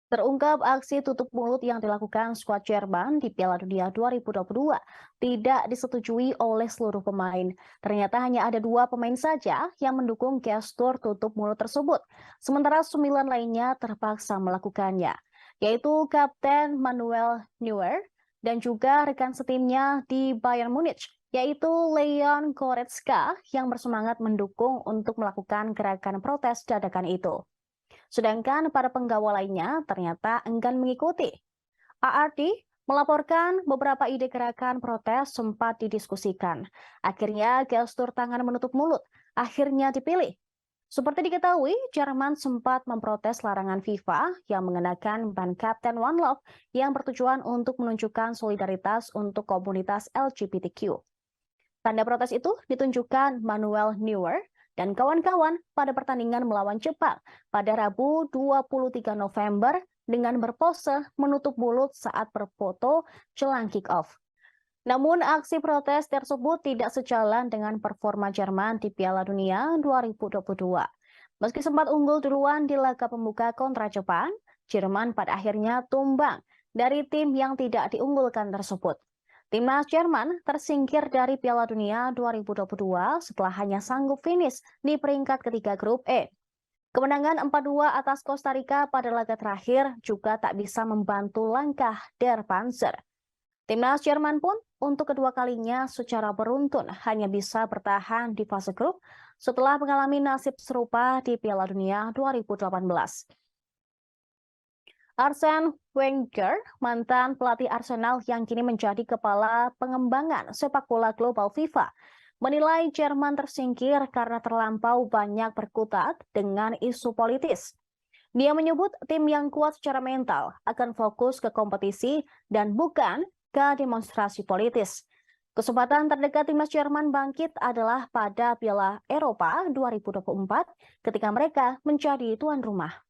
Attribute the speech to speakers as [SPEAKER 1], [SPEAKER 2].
[SPEAKER 1] Terungkap aksi tutup mulut yang dilakukan skuad Jerman di Piala Dunia 2022 tidak disetujui oleh seluruh pemain. Ternyata hanya ada 2 pemain saja yang mendukung gestur tutup mulut tersebut, sementara 9 lainnya terpaksa melakukannya, yaitu Kapten Manuel Neuer dan juga rekan setimnya di Bayern Munich, yaitu Leon Goretzka yang bersemangat mendukung untuk melakukan gerakan protes dadakan itu. Sedangkan para penggawa lainnya ternyata enggan mengikuti. ARD melaporkan beberapa ide gerakan protes sempat didiskusikan. Akhirnya gestur tangan menutup mulut akhirnya dipilih. Seperti diketahui, Jerman sempat memprotes larangan FIFA yang mengenakan ban Kapten One Love yang bertujuan untuk menunjukkan solidaritas untuk komunitas LGBTQ. Tanda protes itu ditunjukkan Manuel Neuer dan kawan-kawan pada pertandingan melawan Jepang pada Rabu 23 November dengan berpose menutup mulut saat berfoto jelang kick-off. Namun aksi protes tersebut tidak sejalan dengan performa Jerman di Piala Dunia 2022. Meski sempat unggul duluan di laga pembuka kontra Jepang, Jerman pada akhirnya tumbang dari tim yang tidak diunggulkan tersebut. Timnas Jerman tersingkir dari Piala Dunia 2022 setelah hanya sanggup finish di peringkat ketiga grup E. Kemenangan 4-2 atas Costa Rica pada laga terakhir juga tak bisa membantu langkah Der Panzer. Timnas Jerman pun untuk kedua kalinya secara beruntun hanya bisa bertahan di fase grup setelah mengalami nasib serupa di Piala Dunia 2018. Arsene Wenger, mantan pelatih Arsenal yang kini menjadi kepala pengembangan sepak bola global FIFA, menilai Jerman tersingkir karena terlampau banyak berkutat dengan isu politis. Dia menyebut tim yang kuat secara mental akan fokus ke kompetisi dan bukan ke demonstrasi politis. Kesempatan terdekat timnas Jerman bangkit adalah pada Piala Eropa 2024 ketika mereka menjadi tuan rumah.